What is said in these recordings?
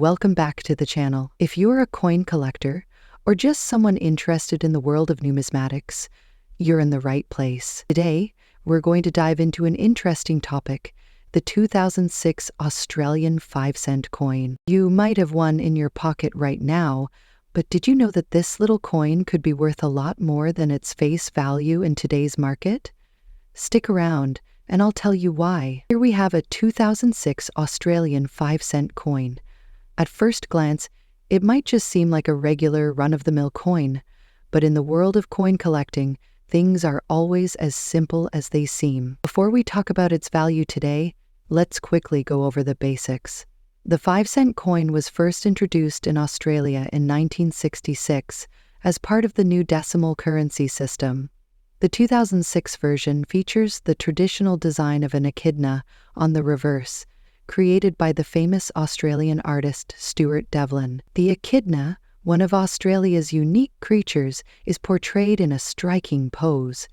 Welcome back to the channel. If you're a coin collector or just someone interested in the world of numismatics, you're in the right place. Today, we're going to dive into an interesting topic, the 2006 Australian 5-cent coin. You might have one in your pocket right now, but did you know that this little coin could be worth a lot more than its face value in today's market? Stick around, and I'll tell you why. Here we have a 2006 Australian 5-cent coin. At first glance, it might just seem like a regular run-of-the-mill coin, but in the world of coin collecting, things are always as simple as they seem. Before we talk about its value today, let's quickly go over the basics. The 5-cent coin was first introduced in Australia in 1966 as part of the new decimal currency system. The 2006 version features the traditional design of an echidna on the reverse, created by the famous Australian artist Stuart Devlin. The echidna, one of Australia's unique creatures, is portrayed in a striking pose.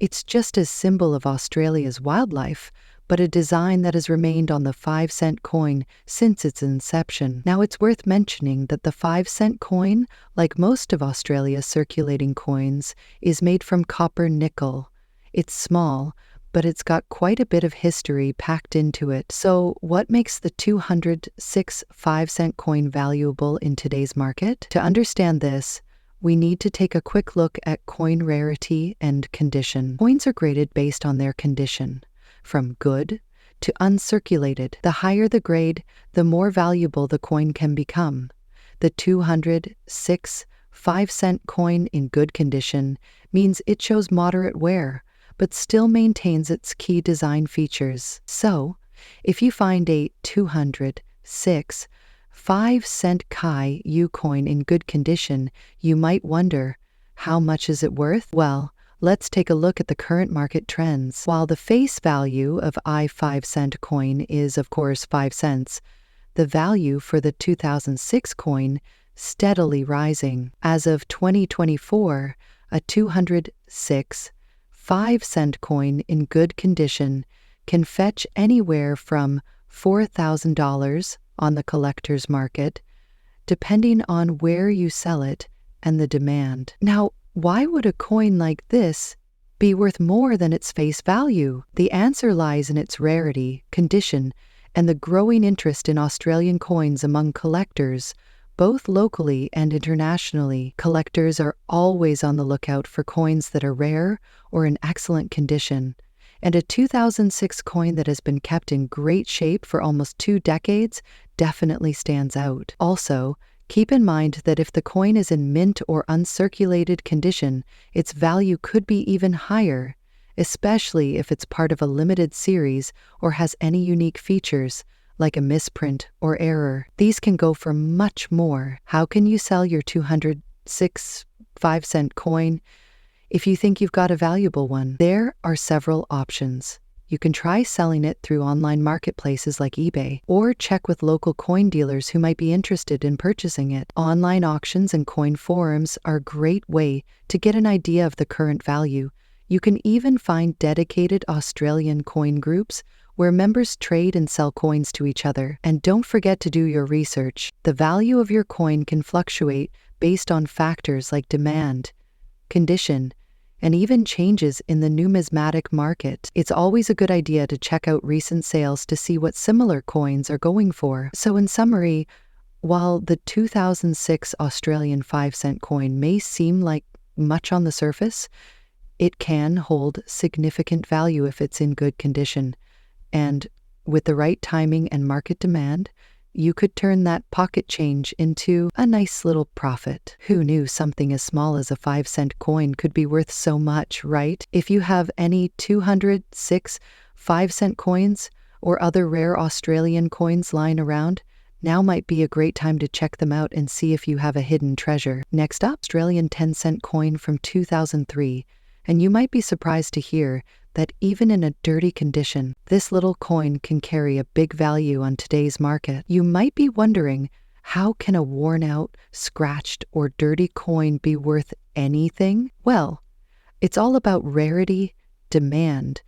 It's just a symbol of Australia's wildlife, but a design that has remained on the 5-cent coin since its inception. Now, it's worth mentioning that the 5-cent coin, like most of Australia's circulating coins, is made from copper nickel. It's small, but it's got quite a bit of history packed into it. So what makes the 2006 5-cent coin valuable in today's market? To understand this, we need to take a quick look at coin rarity and condition. Coins are graded based on their condition, from good to uncirculated. The higher the grade, the more valuable the coin can become. The 2006 5-cent coin in good condition means it shows moderate wear, but still maintains its key design features. So, if you find a 2006 5-cent Kai Yu coin in good condition, you might wonder, how much is it worth? Well, let's take a look at the current market trends. While the face value of a 5-cent coin is, of course, 5 cents, the value for the 2006 coin steadily rising. As of 2024, a 206 5-cent coin in good condition can fetch anywhere from $4,000 on the collector's market, depending on where you sell it and the demand. Now, why would a coin like this be worth more than its face value? The answer lies in its rarity, condition, and the growing interest in Australian coins among collectors, both locally and internationally. Collectors are always on the lookout for coins that are rare or in excellent condition, and a 2006 coin that has been kept in great shape for almost 2 decades definitely stands out. Also, keep in mind that if the coin is in mint or uncirculated condition, its value could be even higher, especially if it's part of a limited series or has any unique features, like a misprint or error. These can go for much more. How can you sell your 206 5-cent coin if you think you've got a valuable one? There are several options. You can try selling it through online marketplaces like eBay, or check with local coin dealers who might be interested in purchasing it. Online auctions and coin forums are a great way to get an idea of the current value. You can even find dedicated Australian coin groups where members trade and sell coins to each other. And don't forget to do your research. The value of your coin can fluctuate based on factors like demand, condition, and even changes in the numismatic market. It's always a good idea to check out recent sales to see what similar coins are going for. So in summary, while the 2006 Australian 5-cent coin may seem like much on the surface, it can hold significant value if it's in good condition. And with the right timing and market demand, you could turn that pocket change into a nice little profit. Who knew something as small as a 5-cent coin could be worth so much, right? If you have any 206 5-cent coins or other rare Australian coins lying around, now might be a great time to check them out and see if you have a hidden treasure. Next up, Australian 10-cent coin from 2003. And you might be surprised to hear that even in a dirty condition, this little coin can carry a big value on today's market. You might be wondering, how can a worn-out, scratched, or dirty coin be worth anything? Well, it's all about rarity, demand,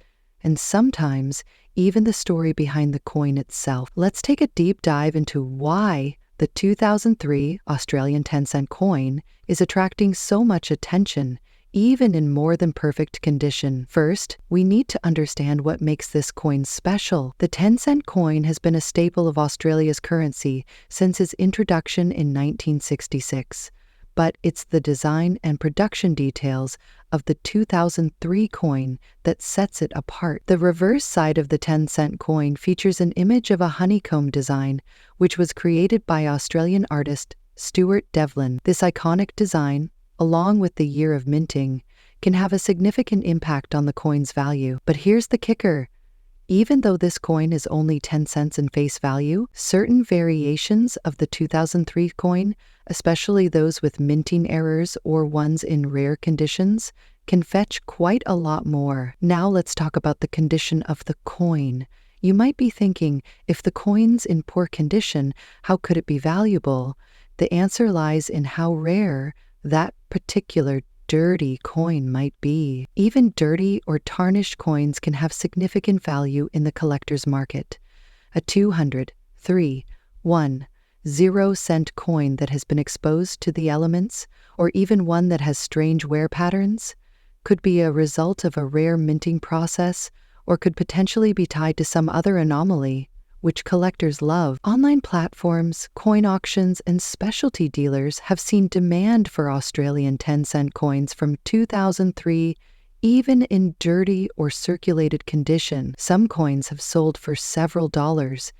and sometimes even the story behind the coin itself. Let's take a deep dive into why the 2003 Australian 10-cent coin is attracting so much attention, even in more than perfect condition? First, we need to understand what makes this coin special. The 10-cent coin has been a staple of Australia's currency since its introduction in 1966. But it's the design and production details of the 2003 coin that sets it apart. The reverse side of the 10-cent coin features an image of a honeycomb design, which was created by Australian artist Stuart Devlin. This iconic design, along with the year of minting, can have a significant impact on the coin's value. But here's the kicker. Even though this coin is only 10 cents in face value, certain variations of the 2003 coin, especially those with minting errors or ones in rare conditions, can fetch quite a lot more. Now let's talk about the condition of the coin. You might be thinking, if the coin's in poor condition, how could it be valuable? The answer lies in how rare that particular dirty coin might be. Even dirty or tarnished coins can have significant value in the collector's market. A 0-cent coin that has been exposed to the elements, or even one that has strange wear patterns, could be a result of a rare minting process, or could potentially be tied to some other anomaly, which collectors love. Online platforms, coin auctions, and specialty dealers have seen demand for Australian 10-cent coins from 2003, even in dirty or circulated condition. Some coins have sold for several dollars,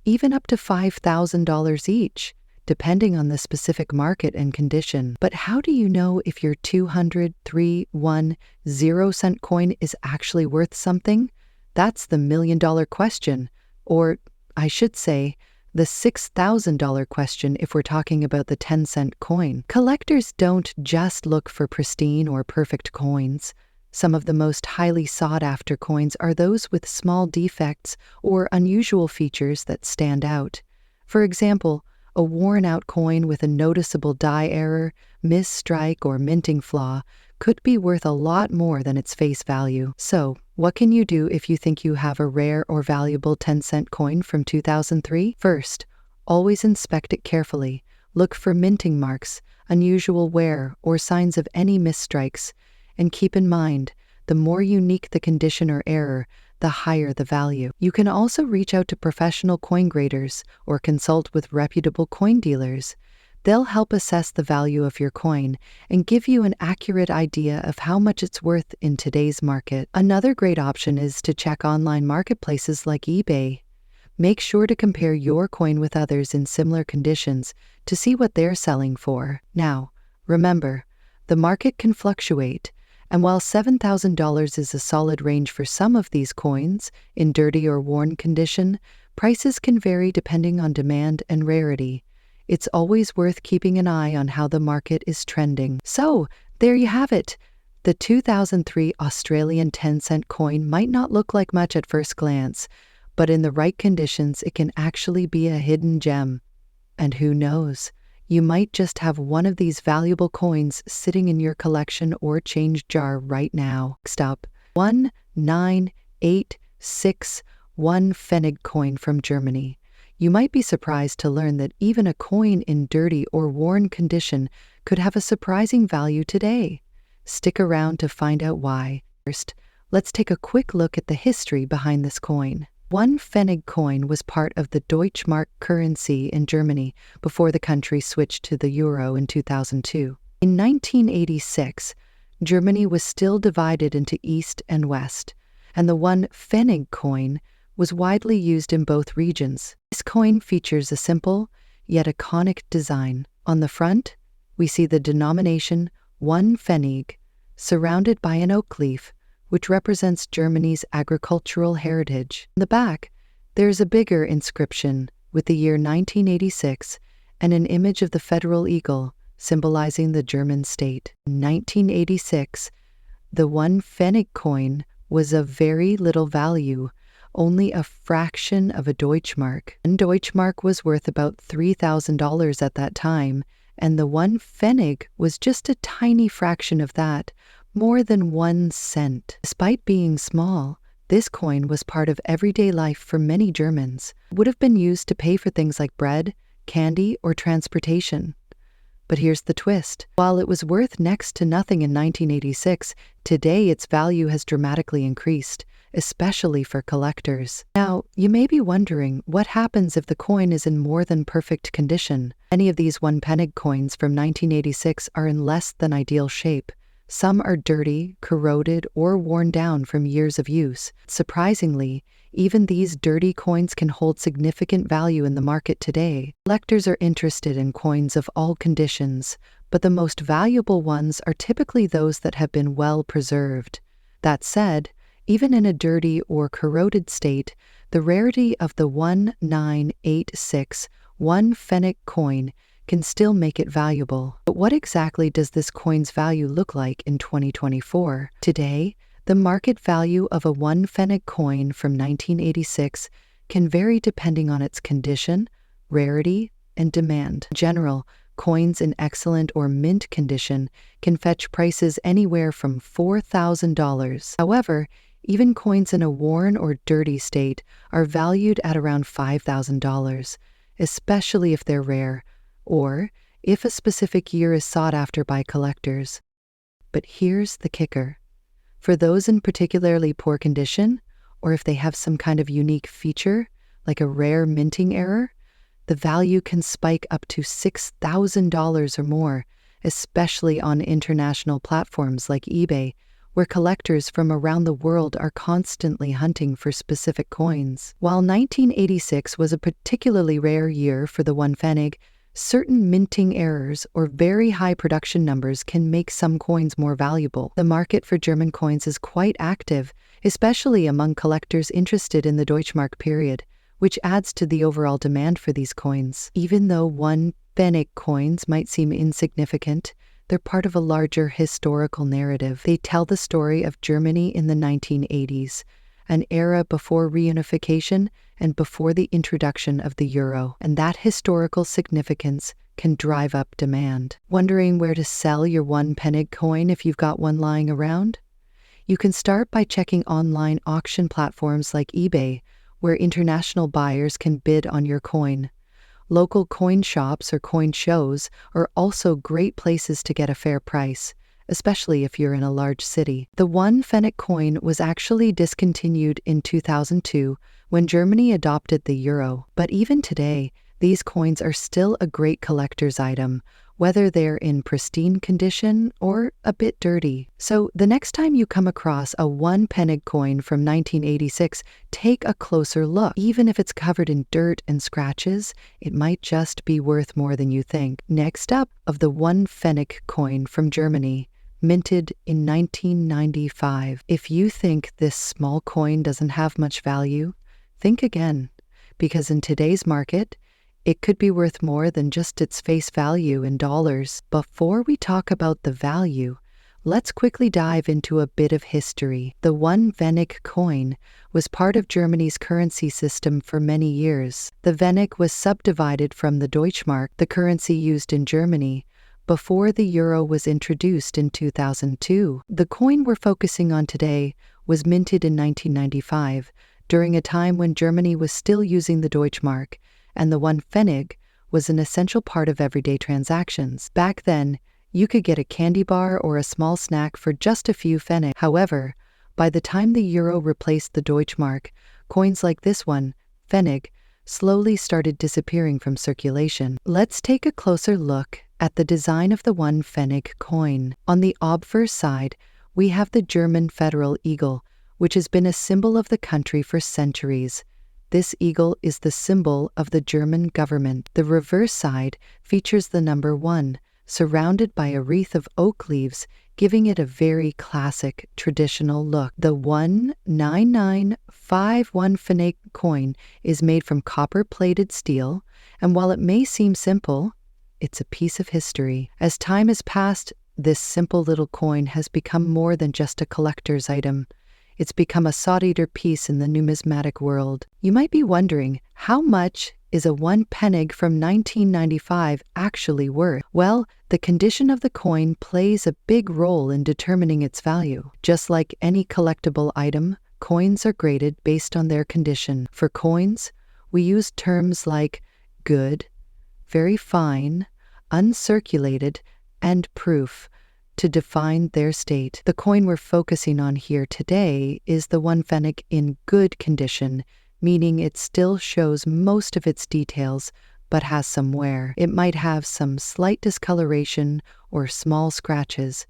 even up to $5,000 each, depending on the specific market and condition. But how do you know if your 0-cent coin is actually worth something? That's the million-dollar question, or I should say, the $6,000 question if we're talking about the 10-cent coin. Collectors don't just look for pristine or perfect coins. Some of the most highly sought-after coins are those with small defects or unusual features that stand out. For example, a worn-out coin with a noticeable die error, misstrike, or minting flaw could be worth a lot more than its face value. So, what can you do if you think you have a rare or valuable 10-cent coin from 2003? First, always inspect it carefully. Look for minting marks, unusual wear, or signs of any misstrikes. And keep in mind, the more unique the condition or error, the higher the value. You can also reach out to professional coin graders or consult with reputable coin dealers. They'll help assess the value of your coin and give you an accurate idea of how much it's worth in today's market. Another great option is to check online marketplaces like eBay. Make sure to compare your coin with others in similar conditions to see what they're selling for. Now, remember, the market can fluctuate, and while $7,000 is a solid range for some of these coins in dirty or worn condition, prices can vary depending on demand and rarity. It's always worth keeping an eye on how the market is trending. So, there you have it. The 2003 Australian 10-cent coin might not look like much at first glance, but in the right conditions it can actually be a hidden gem. And who knows, you might just have one of these valuable coins sitting in your collection or change jar right now. Next up, 19861 Pfennig coin from Germany. You might be surprised to learn that even a coin in dirty or worn condition could have a surprising value today. Stick around to find out why. First, let's take a quick look at the history behind this coin. One Pfennig coin was part of the Deutschmark currency in Germany before the country switched to the euro in 2002. In 1986, Germany was still divided into East and West, and the one Pfennig coin was widely used in both regions. This coin features a simple, yet iconic design. On the front, we see the denomination 1 Pfennig, surrounded by an oak leaf, which represents Germany's agricultural heritage. In the back, there's a bigger inscription with the year 1986 and an image of the federal eagle, symbolizing the German state. In 1986, the 1 Pfennig coin was of very little value, only a fraction of a Deutschmark. One Deutschmark was worth about $3,000 at that time, and the 1 Pfennig was just a tiny fraction of that, more than 1 cent. Despite being small, this coin was part of everyday life for many Germans. It would have been used to pay for things like bread, candy, or transportation. But here's the twist. While it was worth next to nothing in 1986, today its value has dramatically increased, especially for collectors. Now, you may be wondering, what happens if the coin is in more than perfect condition? Many of these one-penny coins from 1986 are in less than ideal shape. Some are dirty, corroded, or worn down from years of use. Surprisingly, even these dirty coins can hold significant value in the market today. Collectors are interested in coins of all conditions, but the most valuable ones are typically those that have been well preserved. That said, even in a dirty or corroded state, the rarity of the 1986 one-penny coin can still make it valuable. But what exactly does this coin's value look like in 2024? Today, the market value of a one-penny coin from 1986 can vary depending on its condition, rarity, and demand. In general, coins in excellent or mint condition can fetch prices anywhere from $4,000. However, even coins in a worn or dirty state are valued at around $5,000, especially if they're rare, or if a specific year is sought after by collectors. But here's the kicker. For those in particularly poor condition, or if they have some kind of unique feature, like a rare minting error, the value can spike up to $6,000 or more, especially on international platforms like eBay, where collectors from around the world are constantly hunting for specific coins. While 1986 was a particularly rare year for the one-penny, certain minting errors or very high production numbers can make some coins more valuable. The market for German coins is quite active, especially among collectors interested in the Deutschmark period, which adds to the overall demand for these coins. Even though one-penny coins might seem insignificant, they're part of a larger historical narrative. They tell the story of Germany in the 1980s, an era before reunification and before the introduction of the euro, and that historical significance can drive up demand. Wondering where to sell your one-penny coin if you've got one lying around? You can start by checking online auction platforms like eBay, where international buyers can bid on your coin. Local coin shops or coin shows are also great places to get a fair price, especially if you're in a large city. The one-penny coin was actually discontinued in 2002 when Germany adopted the euro, but even today, these coins are still a great collector's item, whether they're in pristine condition or a bit dirty. So the next time you come across a one-penny coin from 1986, take a closer look. Even if it's covered in dirt and scratches, it might just be worth more than you think. Next up, of the one-penny coin from Germany, minted in 1995. If you think this small coin doesn't have much value, think again, because in today's market, it could be worth more than just its face value in dollars. Before we talk about the value, let's quickly dive into a bit of history. The one-penny coin was part of Germany's currency system for many years. The Pfennig was subdivided from the Deutschmark, the currency used in Germany, before the euro was introduced in 2002. The coin we're focusing on today was minted in 1995, during a time when Germany was still using the Deutschmark, and the one-penny was an essential part of everyday transactions. Back then, you could get a candy bar or a small snack for just a few Pfennig. However, by the time the euro replaced the Deutschmark, coins like this one, Pfennig, slowly started disappearing from circulation. Let's take a closer look at the design of the one-penny coin. On the obverse side, we have the German federal eagle, which has been a symbol of the country for centuries. This eagle is the symbol of the German government. The reverse side features the number 1, surrounded by a wreath of oak leaves, giving it a very classic, traditional look. The 1995 penny coin is made from copper-plated steel, and while it may seem simple, it's a piece of history. As time has passed, this simple little coin has become more than just a collector's item. It's become a sought-after piece in the numismatic world. You might be wondering, how much is a one-penny from 1995 actually worth? Well, the condition of the coin plays a big role in determining its value. Just like any collectible item, coins are graded based on their condition. For coins, we use terms like good, very fine, uncirculated, and proof to define their state. The coin we're focusing on here today is the 1 pfennig in good condition, meaning it still shows most of its details but has some wear. It might have some slight discoloration or small scratches,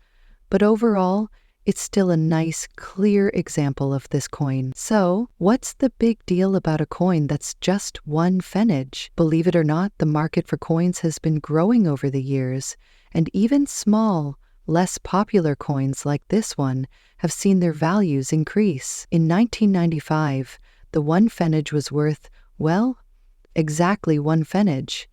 but overall, it's still a nice, clear example of this coin. So, what's the big deal about a coin that's just 1 pfennig? Believe it or not, the market for coins has been growing over the years, and even small, less popular coins like this one have seen their values increase. In 1995, the 1 pfennig was worth, well, exactly 1 pfennig.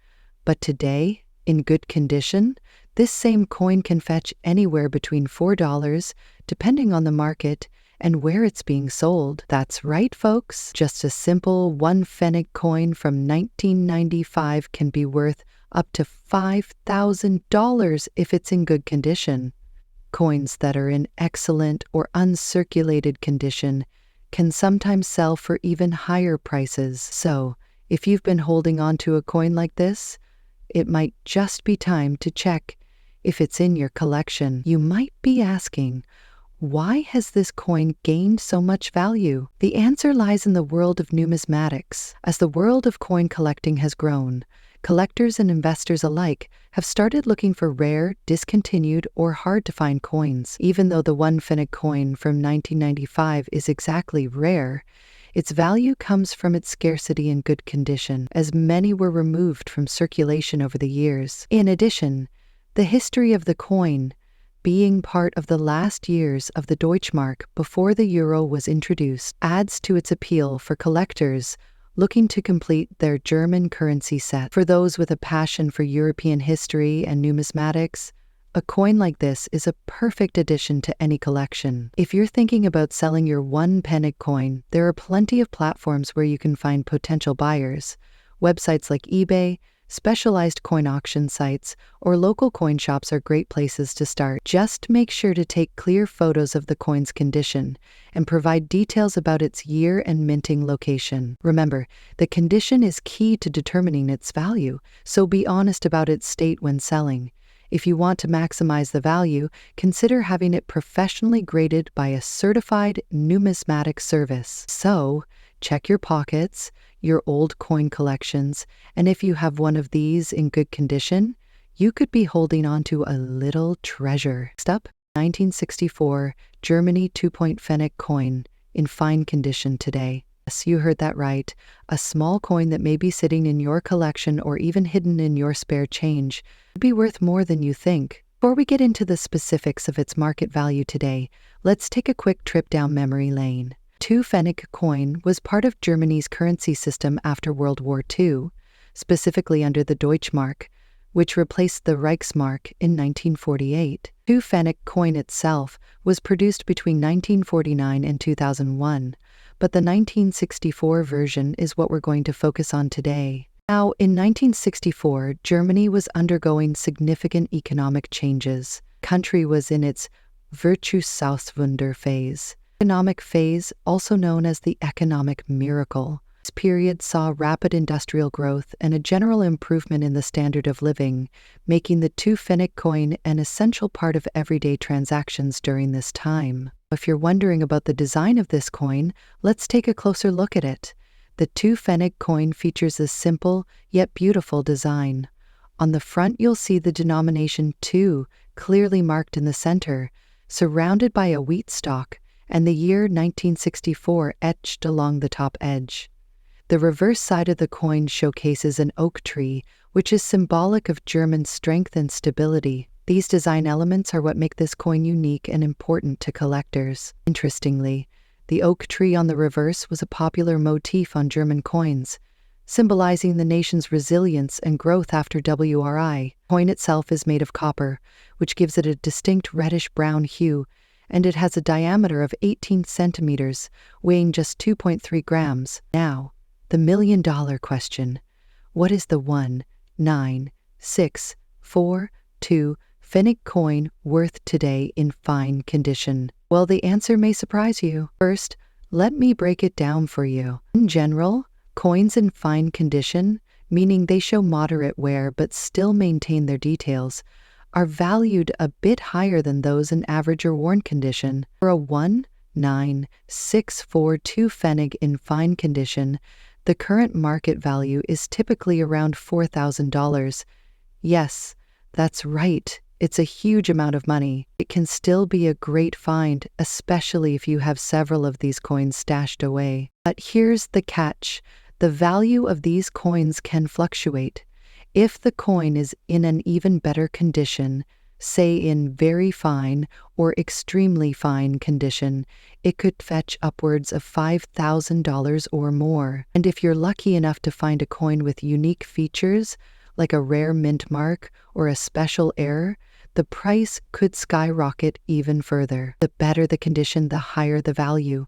But today, in good condition, this same coin can fetch anywhere between $4, depending on the market and where it's being sold. That's right, folks. Just a simple 1 pfennig coin from 1995 can be worth up to $5,000 if it's in good condition. Coins that are in excellent or uncirculated condition can sometimes sell for even higher prices. So, if you've been holding on to a coin like this, it might just be time to check if it's in your collection. You might be asking, why has this coin gained so much value? The answer lies in the world of numismatics. As the world of coin collecting has grown, collectors and investors alike have started looking for rare, discontinued, or hard-to-find coins. Even though the 1 pfennig coin from 1995 is exactly rare, its value comes from its scarcity and good condition, as many were removed from circulation over the years. In addition, the history of the coin, being part of the last years of the Deutschmark before the euro was introduced, adds to its appeal for collectors looking to complete their German currency set. For those with a passion for European history and numismatics, a coin like this is a perfect addition to any collection. If you're thinking about selling your 1 pfennig coin, there are plenty of platforms where you can find potential buyers. Websites like eBay, specialized coin auction sites, or local coin shops are great places to start. Just make sure to take clear photos of the coin's condition and provide details about its year and minting location. Remember, the condition is key to determining its value, so be honest about its state when selling. If you want to maximize the value, consider having it professionally graded by a certified numismatic service. So, check your pockets, your old coin collections, and if you have one of these in good condition, you could be holding on to a little treasure. Next up, 1964 Germany 2-point pfennig coin in fine condition today. Yes, you heard that right. A small coin that may be sitting in your collection or even hidden in your spare change would be worth more than you think. Before we get into the specifics of its market value today, let's take a quick trip down memory lane. 2 pfennig coin was part of Germany's currency system after World War II, specifically under the Deutschmark, which replaced the Reichsmark in 1948. 2 pfennig coin itself was produced between 1949 and 2001, but the 1964 version is what we're going to focus on today. Now, in 1964, Germany was undergoing significant economic changes. The country was in its Wirtschaftsauswunder phase. Economic phase, also known as the economic miracle. This period saw rapid industrial growth and a general improvement in the standard of living, making the 2 pfennig coin an essential part of everyday transactions during this time. If you're wondering about the design of this coin, let's take a closer look at it. The 2 pfennig coin features a simple yet beautiful design. On the front, you'll see the denomination 2 clearly marked in the center, surrounded by a wheat stalk, and the year 1964 etched along the top edge. The reverse side of the coin showcases an oak tree, which is symbolic of German strength and stability. These design elements are what make this coin unique and important to collectors. Interestingly, the oak tree on the reverse was a popular motif on German coins, symbolizing the nation's resilience and growth after WRI. The coin itself is made of copper, which gives it a distinct reddish-brown hue, and it has a diameter of 18 centimeters, weighing just 2.3 grams. Now, the million-dollar question: what is the 19642 pfennig coin worth today in fine condition? Well, the answer may surprise you. First, let me break it down for you. In general, coins in fine condition meaning they show moderate wear but still maintain their details, are valued a bit higher than those in average or worn condition. For a 19642 pfennig in fine condition, the current market value is typically around $4,000. Yes, that's right. It's a huge amount of money. It can still be a great find, especially if you have several of these coins stashed away. But here's the catch. The value of these coins can fluctuate. If the coin is in an even better condition, say in very fine or extremely fine condition, it could fetch upwards of $5,000 or more. And if you're lucky enough to find a coin with unique features, like a rare mint mark or a special error, the price could skyrocket even further. The better the condition, the higher the value.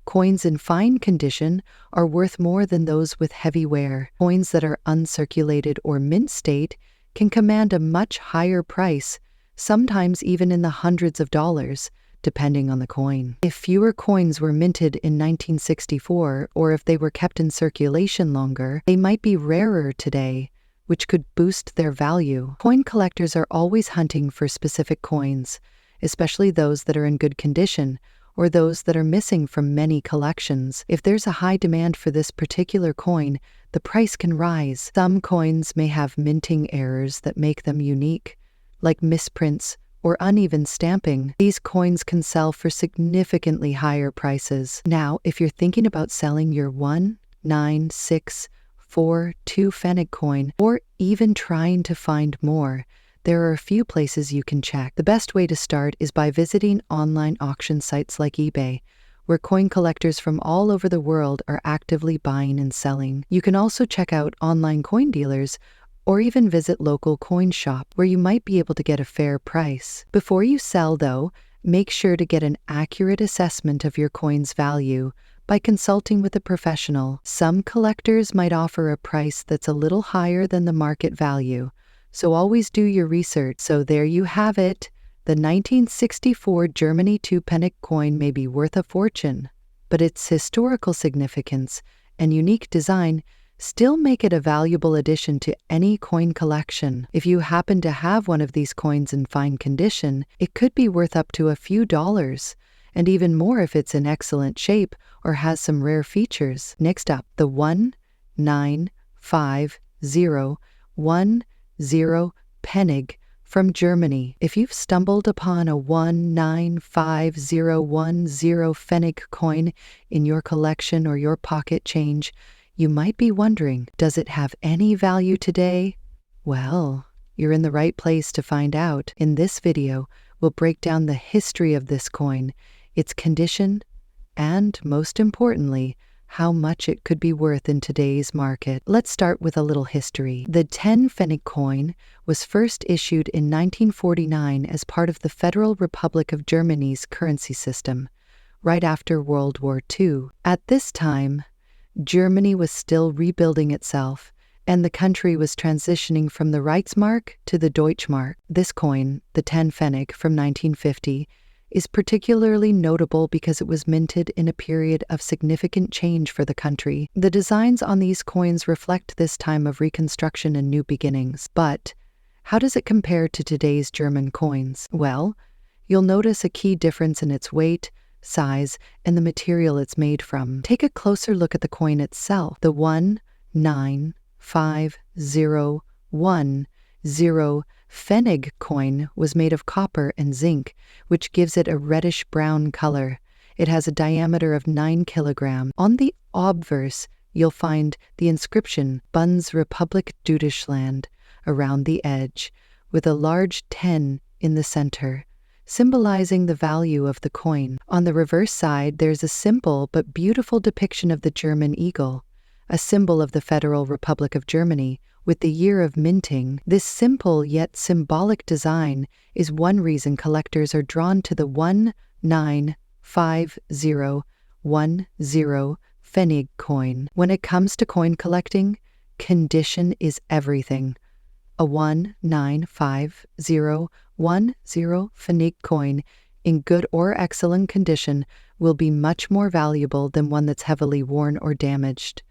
Coins in fine condition are worth more than those with heavy wear. Coins that are uncirculated or mint state can command a much higher price, sometimes even in the hundreds of dollars, depending on the coin. If fewer coins were minted in 1964, or if they were kept in circulation longer, they might be rarer today, which could boost their value. Coin collectors are always hunting for specific coins, especially those that are in good condition, or those that are missing from many collections. If there's a high demand for this particular coin, the price can rise. Some coins may have minting errors that make them unique, like misprints or uneven stamping. These coins can sell for significantly higher prices. Now, if you're thinking about selling your 19642 pfennig coin, or even trying to find more, there are a few places you can check. The best way to start is by visiting online auction sites like eBay, where coin collectors from all over the world are actively buying and selling. You can also check out online coin dealers, or even visit local coin shop where you might be able to get a fair price. Before you sell, though, make sure to get an accurate assessment of your coin's value by consulting with a professional. Some collectors might offer a price that's a little higher than the market value, so always do your research. So there you have it. The 1964 Germany 2 pfennig coin may be worth a fortune, but its historical significance and unique design still make it a valuable addition to any coin collection. If you happen to have one of these coins in fine condition, it could be worth up to a few dollars, and even more if it's in excellent shape or has some rare features. Next up, the 19501 pfennig from Germany. If you've stumbled upon a 19501 pfennig coin in your collection or your pocket change, you might be wondering, does it have any value today? Well, you're in the right place to find out. In this video, we'll break down the history of this coin, its condition, and, most importantly, how much it could be worth in today's market. Let's start with a little history. The 10 pfennig coin was first issued in 1949 as part of the Federal Republic of Germany's currency system, right after World War II. At this time, Germany was still rebuilding itself, and the country was transitioning from the Reichsmark to the Deutschmark. This coin, the 10 pfennig from 1950, is particularly notable because it was minted in a period of significant change for the country. The designs on these coins reflect this time of reconstruction and new beginnings. But how does it compare to today's German coins? Well, you'll notice a key difference in its weight, size, and the material it's made from. Take a closer look at the coin itself. The 19501 pfennig coin was made of copper and zinc, which gives it a reddish-brown color. It has a diameter of 9 kilograms. On the obverse, you'll find the inscription Bundesrepublik Deutschland around the edge, with a large 10 in the center, symbolizing the value of the coin. On the reverse side, there's a simple but beautiful depiction of the German eagle, a symbol of the Federal Republic of Germany, with the year of minting. This simple yet symbolic design is one reason collectors are drawn to the 19501 pfennig coin. When it comes to coin collecting, condition is everything. A 19501 pfennig coin in good or excellent condition will be much more valuable than one that's heavily worn or damaged.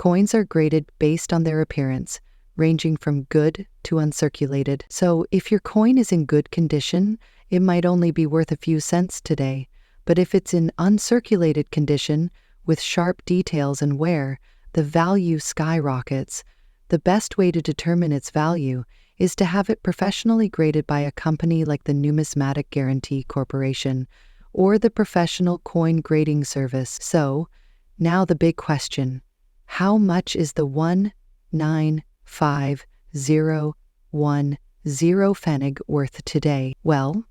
Coins are graded based on their appearance, ranging from good to uncirculated. So if your coin is in good condition, it might only be worth a few cents today. But if it's in uncirculated condition, with sharp details and wear, the value skyrockets. The best way to determine its value is to have it professionally graded by a company like the Numismatic Guarantee Corporation or the Professional Coin Grading Service. So, now the big question: how much is the 195,010 pfennig worth today? Well,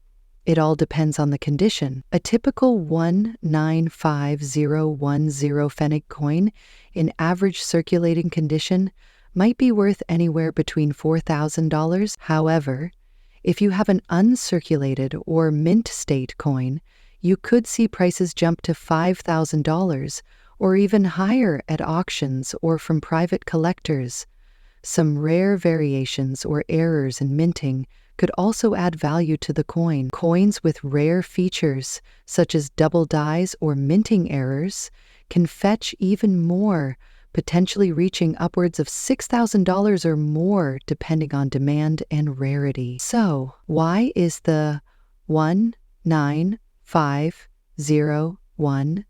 it all depends on the condition. A typical 195,010 pfennig coin in average circulating condition might be worth anywhere between $4,000. However, if you have an uncirculated or mint state coin, you could see prices jump to $5,000 or even higher at auctions or from private collectors. Some rare variations or errors in minting could also add value to the coin. Coins with rare features, such as double dies or minting errors, can fetch even more, potentially reaching upwards of $6,000 or more depending on demand and rarity. So, why is the 195,010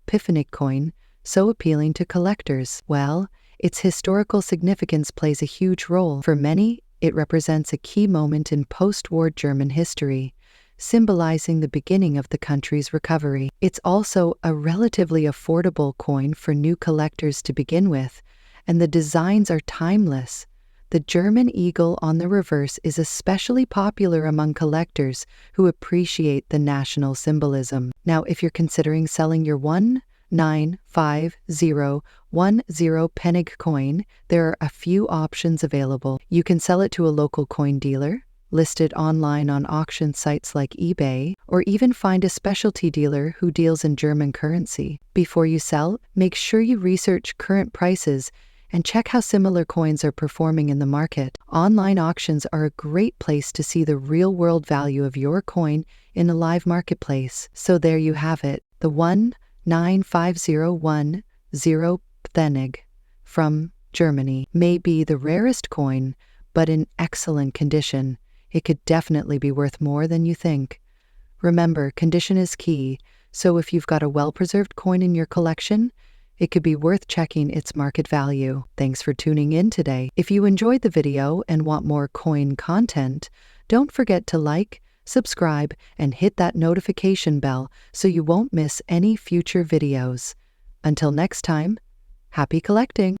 pfennig coin so appealing to collectors? Well, its historical significance plays a huge role. For many, it represents a key moment in post-war German history, symbolizing the beginning of the country's recovery. It's also a relatively affordable coin for new collectors to begin with, and the designs are timeless. The German eagle on the reverse is especially popular among collectors who appreciate the national symbolism. Now, if you're considering selling your 195,010 pfennig coin, there are a few options available. You can sell it to a local coin dealer, list it online on auction sites like eBay, or even find a specialty dealer who deals in German currency. Before you sell, make sure you research current prices and check how similar coins are performing in the market. Online auctions are a great place to see the real-world value of your coin in a live marketplace. So there you have it, the 195,010 pfennig from Germany. May be the rarest coin, but in excellent condition. It could definitely be worth more than you think. Remember, condition is key, so if you've got a well-preserved coin in your collection, it could be worth checking its market value. Thanks for tuning in today. If you enjoyed the video and want more coin content, don't forget to like, subscribe, and hit that notification bell so you won't miss any future videos. Until next time, happy collecting!